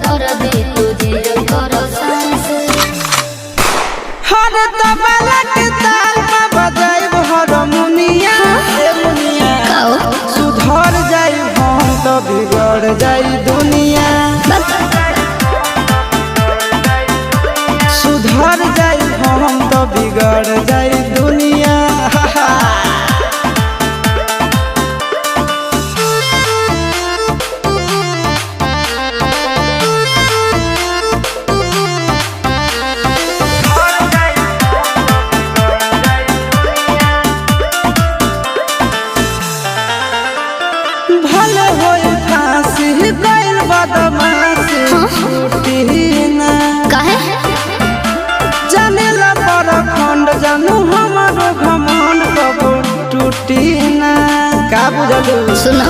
कर दे तुझे कर सांस हर तबला के ताल में बजाइब हारमोनिया सुधर जाई हम तो बिगड़ जाई दुनिया सुधर जाई हम तो बिगड़ जाई दुनिया भले होई फांसी गइल बदमाशी छूटी ना काहे जानेला पर खंड जानू हमारो घमंड कबो टूटी ना का बुझलू सुनो